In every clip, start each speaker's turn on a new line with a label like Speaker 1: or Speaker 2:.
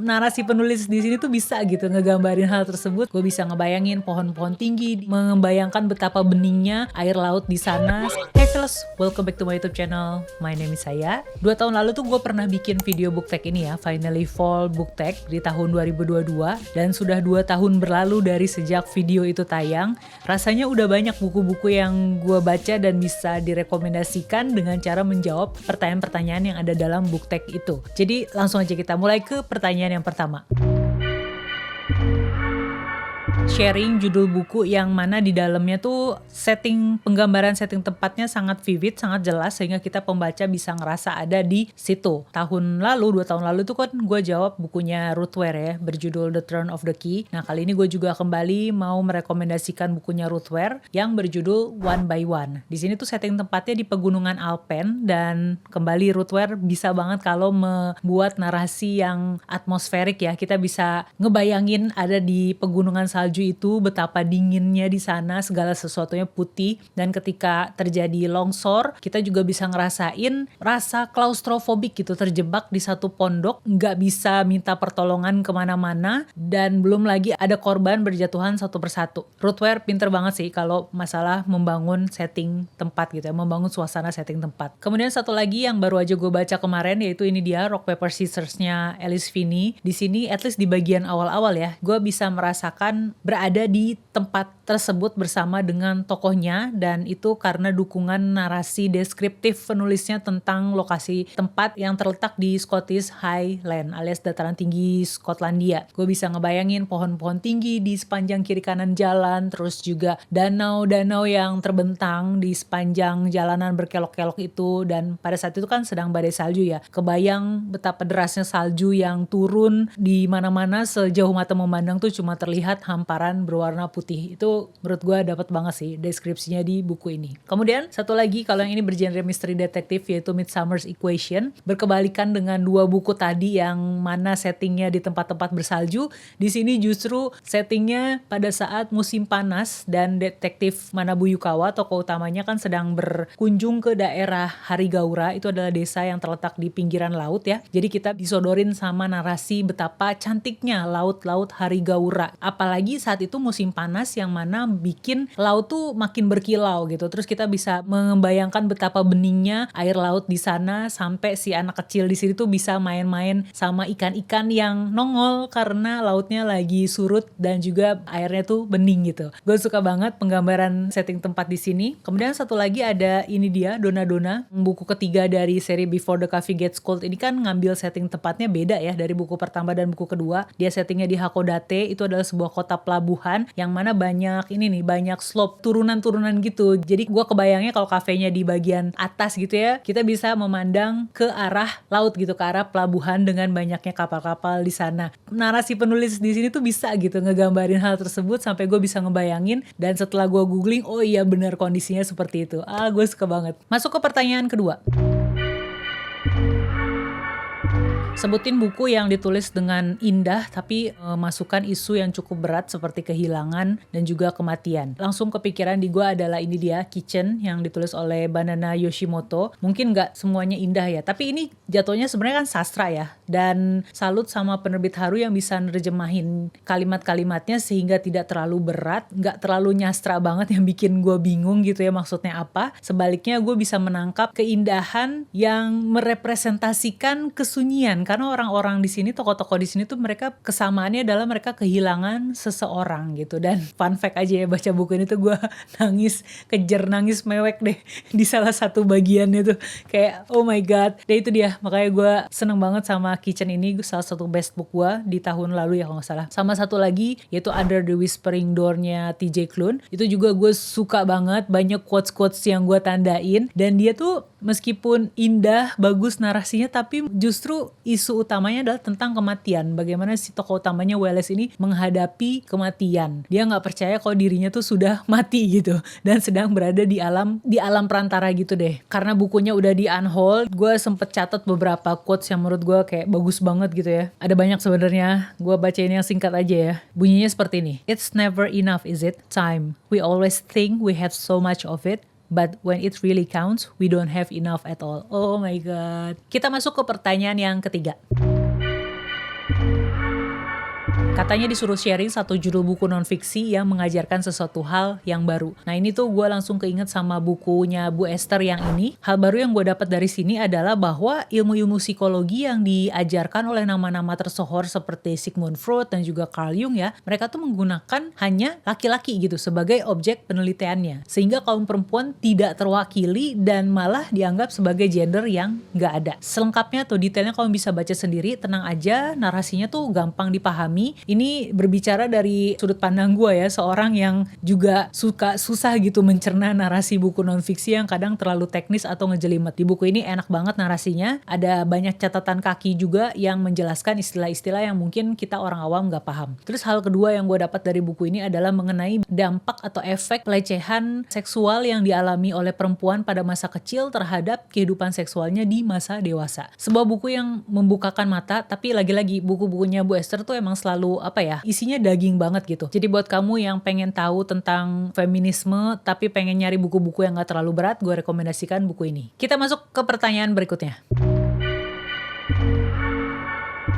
Speaker 1: narasi penulis di sini tuh bisa gitu ngegambarin hal tersebut. Gue bisa ngebayangin pohon-pohon tinggi, membayangkan betapa beningnya air laut di sana. Hey fellas, welcome back to my YouTube channel. My name is Saya. 2 tahun lalu tuh gue pernah bikin video book tag ini ya, Finally Fall book tag di tahun 2022, dan sudah 2 tahun berlalu dari sejak video itu tayang. Rasanya udah banyak buku-buku yang gue baca dan bisa direkomendasikan dengan cara menjawab pertanyaan-pertanyaan yang ada dalam book tag itu. Jadi langsung aja kita mulai ke pertanyaan yang pertama. Sharing judul buku yang mana di dalamnya tuh penggambaran setting tempatnya sangat vivid, sangat jelas sehingga kita pembaca bisa ngerasa ada di situ. 2 tahun lalu tuh kan gue jawab bukunya Ruth Ware ya, berjudul The Turn of the Key. Nah kali ini gue juga kembali mau merekomendasikan bukunya Ruth Ware yang berjudul One by One. Di sini tuh setting tempatnya di pegunungan Alpen, dan kembali Ruth Ware bisa banget kalau membuat narasi yang atmosferik ya. Kita bisa ngebayangin ada di pegunungan salju itu, betapa dinginnya di sana, segala sesuatunya putih, dan ketika terjadi longsor kita juga bisa ngerasain rasa klaustrofobik gitu, terjebak di satu pondok, nggak bisa minta pertolongan kemana-mana, dan belum lagi ada korban berjatuhan satu persatu. Ruth Ware pinter banget sih kalau masalah membangun setting tempat gitu ya, membangun suasana setting tempat. Kemudian satu lagi yang baru aja gue baca kemarin, yaitu ini dia Rock Paper Scissors-nya Alice Finney. Di sini at least di bagian awal-awal ya, gue bisa merasakan berada di tempat tersebut bersama dengan tokohnya, dan itu karena dukungan narasi deskriptif penulisnya tentang lokasi tempat yang terletak di Scottish Highland alias dataran tinggi Skotlandia. Gue bisa ngebayangin pohon-pohon tinggi di sepanjang kiri kanan jalan, terus juga danau-danau yang terbentang di sepanjang jalanan berkelok-kelok itu, dan pada saat itu kan sedang badai salju ya. Kebayang betapa derasnya salju yang turun di mana-mana, sejauh mata memandang tuh cuma terlihat hamparan berwarna putih. Itu menurut gue dapat banget sih deskripsinya di buku ini. Kemudian satu lagi, kalau yang ini bergenre misteri detektif, yaitu Midsummer's Equation. Berkebalikan dengan 2 buku tadi yang mana settingnya di tempat-tempat bersalju, di sini justru settingnya pada saat musim panas, dan detektif Manabu Yukawa, tokoh utamanya kan sedang berkunjung ke daerah Harigaura. Itu adalah desa yang terletak di pinggiran laut ya. Jadi kita disodorin sama narasi betapa cantiknya laut-laut Harigaura. Apalagi saat itu musim panas yang mana bikin laut tuh makin berkilau gitu. Terus kita bisa membayangkan betapa beningnya air laut di sana, sampai si anak kecil di sini tuh bisa main-main sama ikan-ikan yang nongol karena lautnya lagi surut dan juga airnya tuh bening gitu. Gue suka banget penggambaran setting tempat di sini. Kemudian satu lagi ada ini dia Donna Donna, buku ketiga dari seri Before the Coffee Gets Cold. Ini kan ngambil setting tempatnya beda ya dari buku pertama dan buku kedua. Dia settingnya di Hakodate, itu adalah sebuah kota pelabuhan yang mana banyak slope, turunan-turunan gitu. Jadi gue kebayangnya kalau kafenya di bagian atas gitu ya, kita bisa memandang ke arah laut gitu, ke arah pelabuhan dengan banyaknya kapal-kapal di sana. Narasi penulis di sini tuh bisa gitu ngegambarin hal tersebut sampai gue bisa ngebayangin, dan setelah gue googling, oh iya benar kondisinya seperti itu. Gue suka banget. Masuk ke pertanyaan kedua. Sebutin buku yang ditulis dengan indah tapi masukkan isu yang cukup berat seperti kehilangan dan juga kematian. Langsung kepikiran di gue adalah ini dia Kitchen yang ditulis oleh Banana Yoshimoto. Mungkin gak semuanya indah ya, tapi ini jatuhnya sebenarnya kan sastra ya, dan salut sama penerbit Haru yang bisa nerjemahin kalimat-kalimatnya sehingga tidak terlalu berat, gak terlalu nyastra banget yang bikin gue bingung gitu ya maksudnya apa. Sebaliknya gue bisa menangkap keindahan yang merepresentasikan kesunyian, karena orang-orang di sini, tokoh-tokoh di sini tuh mereka kesamaannya adalah mereka kehilangan seseorang gitu. Dan fun fact aja ya, baca buku ini tuh gue nangis mewek deh di salah satu bagiannya tuh, kayak oh my god. Dan itu dia, makanya gue seneng banget sama Kitchen ini, salah satu best book gue di tahun lalu ya kalau gak salah. Sama satu lagi yaitu Under the Whispering Door-nya TJ Klune, itu juga gue suka banget, banyak quotes-quotes yang gue tandain, dan dia tuh meskipun indah, bagus narasinya, tapi justru isu utamanya adalah tentang kematian. Bagaimana si tokoh utamanya Wallace ini menghadapi kematian. Dia nggak percaya kalau dirinya tuh sudah mati gitu dan sedang berada di alam perantara gitu deh. Karena bukunya udah di unhold, gue sempet catat beberapa quotes yang menurut gue kayak bagus banget gitu ya. Ada banyak sebenarnya. Gue bacain yang singkat aja ya. Bunyinya seperti ini. It's never enough, is it? Time. We always think we have so much of it. But when it really counts, we don't have enough at all. Oh my god. Kita masuk ke pertanyaan yang ketiga. Katanya disuruh sharing satu judul buku non-fiksi yang mengajarkan sesuatu hal yang baru. Nah ini tuh gue langsung keinget sama bukunya Bu Esther yang ini. Hal baru yang gue dapat dari sini adalah bahwa ilmu-ilmu psikologi yang diajarkan oleh nama-nama tersohor seperti Sigmund Freud dan juga Carl Jung ya, mereka tuh menggunakan hanya laki-laki gitu sebagai objek penelitiannya. Sehingga kaum perempuan tidak terwakili dan malah dianggap sebagai gender yang nggak ada. Selengkapnya tuh detailnya kamu bisa baca sendiri, tenang aja, narasinya tuh gampang dipahami. Ini berbicara dari sudut pandang gue ya, seorang yang juga suka susah gitu mencerna narasi buku non-fiksi yang kadang terlalu teknis atau ngejelimet. Di buku ini enak banget narasinya, ada banyak catatan kaki juga yang menjelaskan istilah-istilah yang mungkin kita orang awam gak paham. Terus hal kedua yang gue dapat dari buku ini adalah mengenai dampak atau efek pelecehan seksual yang dialami oleh perempuan pada masa kecil terhadap kehidupan seksualnya di masa dewasa. Sebuah buku yang membukakan mata, tapi lagi-lagi buku-bukunya Bu Esther tuh emang selalu isinya daging banget gitu. Jadi buat kamu yang pengen tahu tentang feminisme tapi pengen nyari buku-buku yang gak terlalu berat, gue rekomendasikan buku ini. Kita masuk ke pertanyaan berikutnya.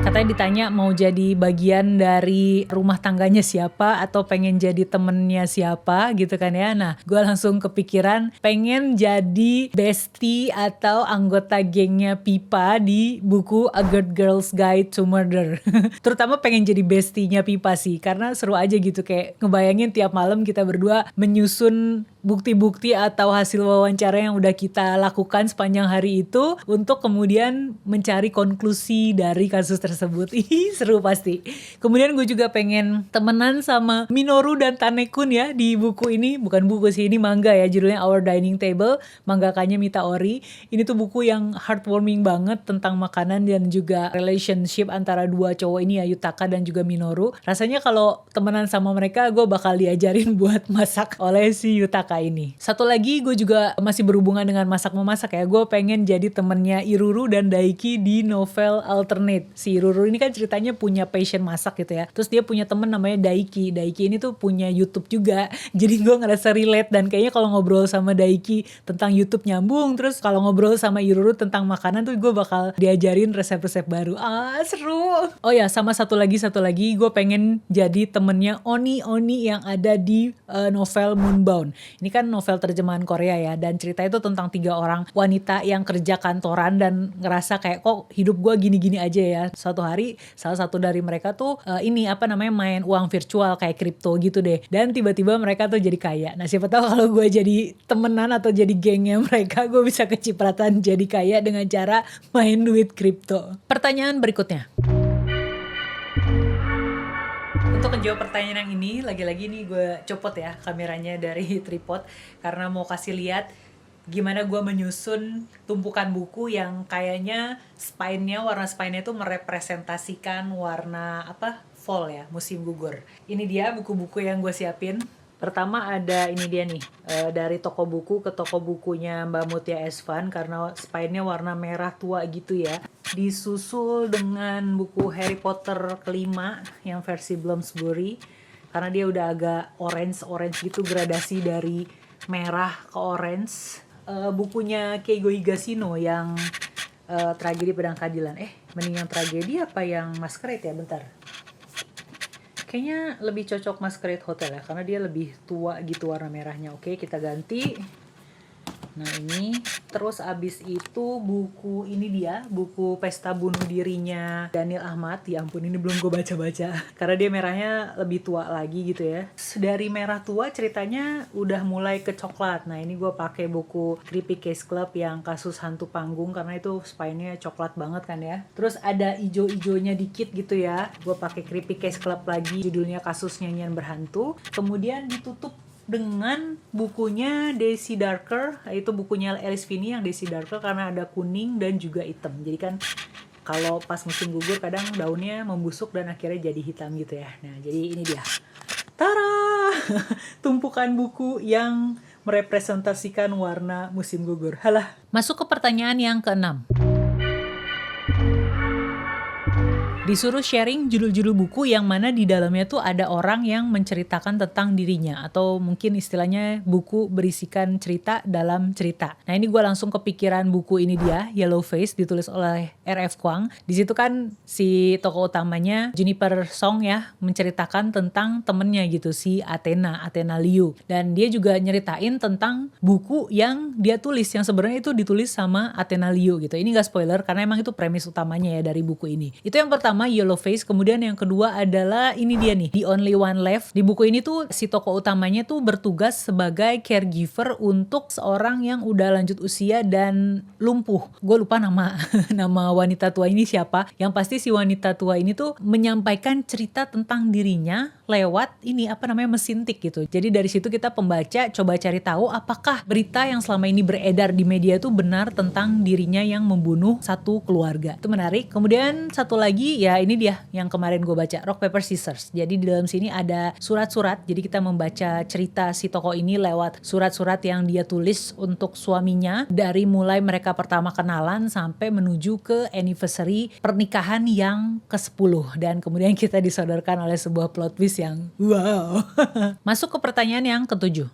Speaker 1: Katanya ditanya mau jadi bagian dari rumah tangganya siapa atau pengen jadi temennya siapa gitu kan ya. Nah gue langsung kepikiran pengen jadi bestie atau anggota gengnya Pipa di buku A Good Girl's Guide to Murder. Terutama pengen jadi bestinya Pipa sih, karena seru aja gitu, kayak ngebayangin tiap malam kita berdua menyusun bukti-bukti atau hasil wawancara yang udah kita lakukan sepanjang hari itu untuk kemudian mencari konklusi dari kasus tersebut. Ih, seru pasti. Kemudian gue juga pengen temenan sama Minoru dan Tanekun ya di buku ini. Bukan buku sih, ini manga ya, judulnya Our Dining Table, manggakannya Mita Ori. Ini tuh buku yang heartwarming banget tentang makanan dan juga relationship antara dua cowok ini ya, Yutaka dan juga Minoru. Rasanya kalau temenan sama mereka gue bakal diajarin buat masak oleh si Yutaka ini. Satu lagi gue juga masih berhubungan dengan masak-memasak ya. Gue pengen jadi temennya Iruru dan Daiki di novel Alternate. Si Iruru ini kan ceritanya punya passion masak gitu ya. Terus dia punya temen namanya Daiki. Daiki ini tuh punya YouTube juga. Jadi gue ngerasa relate, dan kayaknya kalau ngobrol sama Daiki tentang YouTube nyambung. Terus kalau ngobrol sama Iruru tentang makanan tuh gue bakal diajarin resep-resep baru. Seru. Oh ya, sama satu lagi gue pengen jadi temennya Oni yang ada di novel Moonbound. Ini kan novel terjemahan Korea ya, dan cerita itu tentang 3 orang wanita yang kerja kantoran dan ngerasa kayak kok hidup gue gini-gini aja ya. Suatu hari salah satu dari mereka tuh main uang virtual kayak kripto gitu deh, dan tiba-tiba mereka tuh jadi kaya. Nah siapa tahu kalau gue jadi temenan atau jadi gengnya mereka, gue bisa kecipratan jadi kaya dengan cara main duit kripto. Pertanyaan berikutnya. Untuk menjawab pertanyaan yang ini, lagi-lagi nih gue copot ya kameranya dari tripod karena mau kasih lihat gimana gue menyusun tumpukan buku yang kayaknya warna spine-nya tuh merepresentasikan warna fall ya, musim gugur. Ini dia buku-buku yang gue siapin. Pertama ada ini dia nih, dari toko buku ke toko bukunya Mbak Mutia Esvan, karena spine-nya warna merah tua gitu ya. Disusul dengan buku Harry Potter kelima yang versi Bloomsbury, karena dia udah agak orange gitu, gradasi dari merah ke orange. Bukunya Keigo Higashino yang Tragedi Pedang Keadilan. Mending yang tragedi apa yang Masquerade ya, bentar. Kayaknya lebih cocok Masquerade Hotel ya, karena dia lebih tua gitu warna merahnya. Oke, kita ganti. Nah ini, terus abis itu buku ini dia, buku Pesta Bunuh Dirinya Daniel Ahmad. Ya ampun, ini belum gue baca-baca karena dia merahnya lebih tua lagi gitu ya. Dari merah tua ceritanya udah mulai ke coklat. Nah ini gue pakai buku Creepy Case Club yang kasus hantu panggung, karena itu spine-nya coklat banget kan ya. Terus ada ijo-ijonya dikit gitu ya, gue pakai Creepy Case Club lagi, judulnya Kasus Nyanyian Berhantu. Kemudian ditutup dengan bukunya Daisy Darker, yaitu bukunya Alice Finney yang Daisy Darker, karena ada kuning dan juga hitam. Jadi kan kalau pas musim gugur kadang daunnya membusuk dan akhirnya jadi hitam gitu ya. Nah jadi ini dia, tara, tumpukan buku yang merepresentasikan warna musim gugur. Halah. Masuk ke pertanyaan yang ke-6. Disuruh sharing judul-judul buku yang mana di dalamnya tuh ada orang yang menceritakan tentang dirinya, atau mungkin istilahnya buku berisikan cerita dalam cerita. Nah, ini gue langsung kepikiran buku ini dia, Yellow Face, ditulis oleh R.F. Kuang. Di situ kan si tokoh utamanya Juniper Song ya, menceritakan tentang temennya gitu, si Athena Liu. Dan dia juga nyeritain tentang buku yang dia tulis, yang sebenarnya itu ditulis sama Athena Liu gitu. Ini gak spoiler karena emang itu premis utamanya ya dari buku ini. Itu yang pertama, Yellow Face. Kemudian yang kedua adalah ini dia nih, The Only One Left. Di buku ini tuh si tokoh utamanya tuh bertugas sebagai caregiver untuk seorang yang udah lanjut usia dan lumpuh. Gue lupa nama nama wanita tua ini siapa. Yang pasti si wanita tua ini tuh menyampaikan cerita tentang dirinya lewat ini mesin tik gitu. Jadi dari situ kita pembaca coba cari tahu apakah berita yang selama ini beredar di media itu benar tentang dirinya yang membunuh satu keluarga. Itu menarik. Kemudian satu lagi ya ini dia yang kemarin gue baca, Rock Paper Scissors. Jadi di dalam sini ada surat-surat. Jadi kita membaca cerita si tokoh ini lewat surat-surat yang dia tulis untuk suaminya dari mulai mereka pertama kenalan sampai menuju ke anniversary pernikahan yang ke-10. Dan kemudian kita disodorkan oleh sebuah plot twist yang wow. Masuk ke pertanyaan yang ke-7.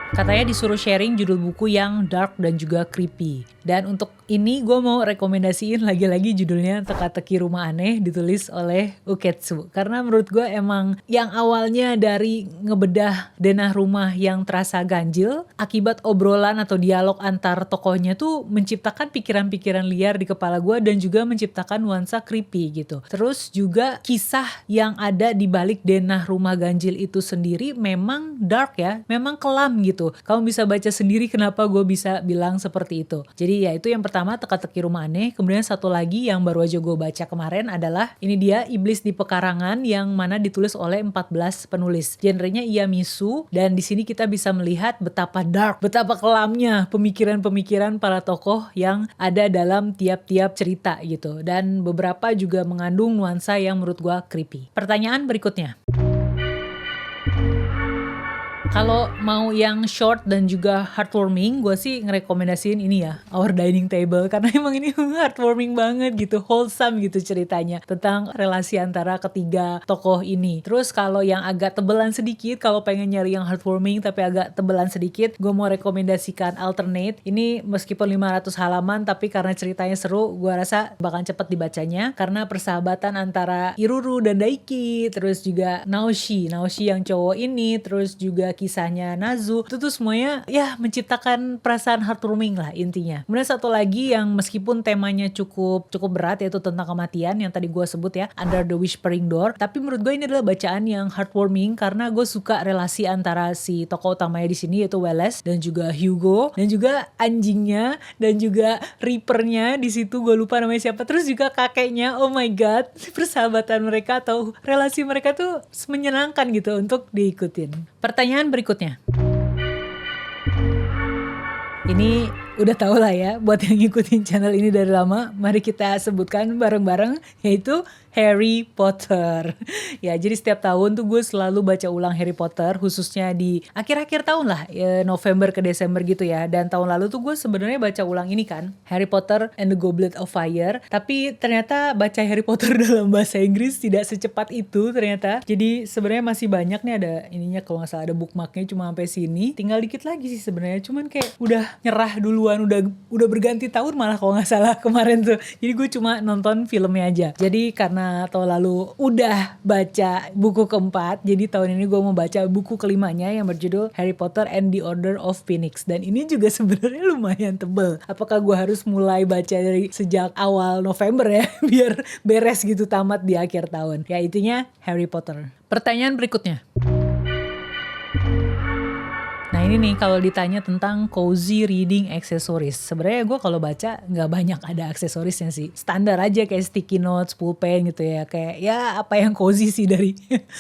Speaker 1: Katanya disuruh sharing judul buku yang dark dan juga creepy. Dan untuk ini gue mau rekomendasiin lagi-lagi judulnya Teka-teki Rumah Aneh, ditulis oleh Uketsu. Karena menurut gue emang yang awalnya dari ngebedah denah rumah yang terasa ganjil, akibat obrolan atau dialog antar tokohnya tuh menciptakan pikiran-pikiran liar di kepala gue dan juga menciptakan nuansa creepy gitu. Terus juga kisah yang ada di balik denah rumah ganjil itu sendiri memang dark ya, memang kelam gitu. Kamu bisa baca sendiri kenapa gue bisa bilang seperti itu. Jadi ya itu yang pertama, Teka-teki Rumah Aneh. Kemudian satu lagi yang baru aja gue baca kemarin adalah ini dia, Iblis di Pekarangan, yang mana ditulis oleh 14 penulis. Genrenya Iyamisu, dan di sini kita bisa melihat betapa dark, betapa kelamnya pemikiran-pemikiran para tokoh yang ada dalam tiap-tiap cerita gitu. Dan beberapa juga mengandung nuansa yang menurut gue creepy. Pertanyaan berikutnya. Kalau mau yang short dan juga heartwarming, gue sih ngerekomendasiin ini ya, Our Dining Table. Karena emang ini heartwarming banget gitu, wholesome gitu ceritanya. Tentang relasi antara ketiga tokoh ini. Terus kalau yang agak tebelan sedikit, kalau pengen nyari yang heartwarming tapi agak tebelan sedikit, gue mau rekomendasikan Alternate. Ini meskipun 500 halaman, tapi karena ceritanya seru, gue rasa bakal cepet dibacanya. Karena persahabatan antara Iruru dan Daiki, terus juga Naoshi yang cowok ini, terus juga kisahnya Nazu, itu tuh semuanya ya menciptakan perasaan heartwarming lah intinya. Kemudian satu lagi yang meskipun temanya cukup berat, yaitu tentang kematian yang tadi gue sebut ya, Under the Whispering Door, tapi menurut gue ini adalah bacaan yang heartwarming karena gue suka relasi antara si tokoh utamanya di sini yaitu Wallace dan juga Hugo, dan juga anjingnya dan juga Reaper-nya di situ, gue lupa namanya siapa, terus juga kakeknya. Oh my god, persahabatan mereka atau relasi mereka tuh menyenangkan gitu untuk diikutin. Pertanyaan berikutnya. Ini udah tau lah ya, buat yang ngikutin channel ini dari lama, mari kita sebutkan bareng-bareng, yaitu Harry Potter. Ya, jadi setiap tahun tuh gue selalu baca ulang Harry Potter, khususnya di akhir-akhir tahun lah, ya, November ke Desember gitu ya. Dan tahun lalu tuh gue sebenarnya baca ulang ini kan, Harry Potter and the Goblet of Fire. Tapi ternyata baca Harry Potter dalam bahasa Inggris tidak secepat itu ternyata. Jadi sebenarnya masih banyak nih, ada ininya kalau nggak salah ada bookmarknya cuma sampai sini. Tinggal dikit lagi sih sebenarnya, cuman kayak udah nyerah duluan, udah berganti tahun malah kalau nggak salah kemarin tuh. Jadi gue cuma nonton filmnya aja. Jadi karena tahun lalu udah baca buku keempat, jadi tahun ini gue mau baca buku kelimanya yang berjudul Harry Potter and the Order of Phoenix. Dan ini juga sebenarnya lumayan tebel. Apakah gue harus mulai baca dari sejak awal November ya biar beres gitu tamat di akhir tahun. Ya intinya Harry Potter. Pertanyaan berikutnya. Nah ini nih kalau ditanya tentang cozy reading accessories, sebenarnya gue kalau baca nggak banyak ada aksesorisnya sih, standar aja kayak sticky notes, pulpen gitu ya, kayak ya apa yang cozy sih dari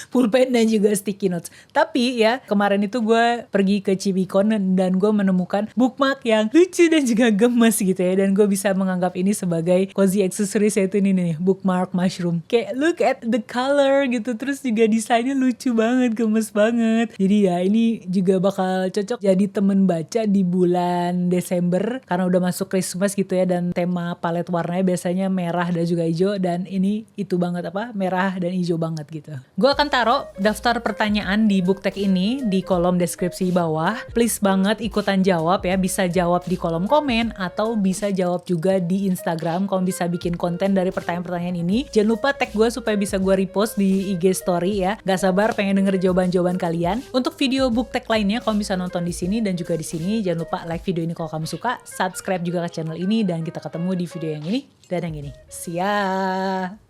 Speaker 1: pulpen dan juga sticky notes. Tapi ya kemarin itu gue pergi ke Cibicon dan gue menemukan bookmark yang lucu dan juga gemes gitu ya, dan gue bisa menganggap ini sebagai cozy accessories, yaitu ini nih bookmark mushroom. Kayak look at the color gitu, terus juga desainnya lucu banget, gemes banget. Jadi ya ini juga bakal cocok jadi temen baca di bulan Desember karena udah masuk Christmas gitu ya, dan tema palet warnanya biasanya merah dan juga hijau, dan ini itu banget merah dan hijau banget gitu. Gue akan taruh daftar pertanyaan di BookTag ini di kolom deskripsi bawah. Please banget ikutan jawab ya, bisa jawab di kolom komen atau bisa jawab juga di Instagram kalau bisa bikin konten dari pertanyaan-pertanyaan ini. Jangan lupa tag gue supaya bisa gue repost di IG story ya. Gak sabar pengen denger jawaban-jawaban kalian. Untuk video BookTag lainnya kamu bisa nonton di sini dan juga di sini. Jangan lupa like video ini kalau kamu suka, subscribe juga ke channel ini, dan kita ketemu di video yang ini dan yang ini. See ya.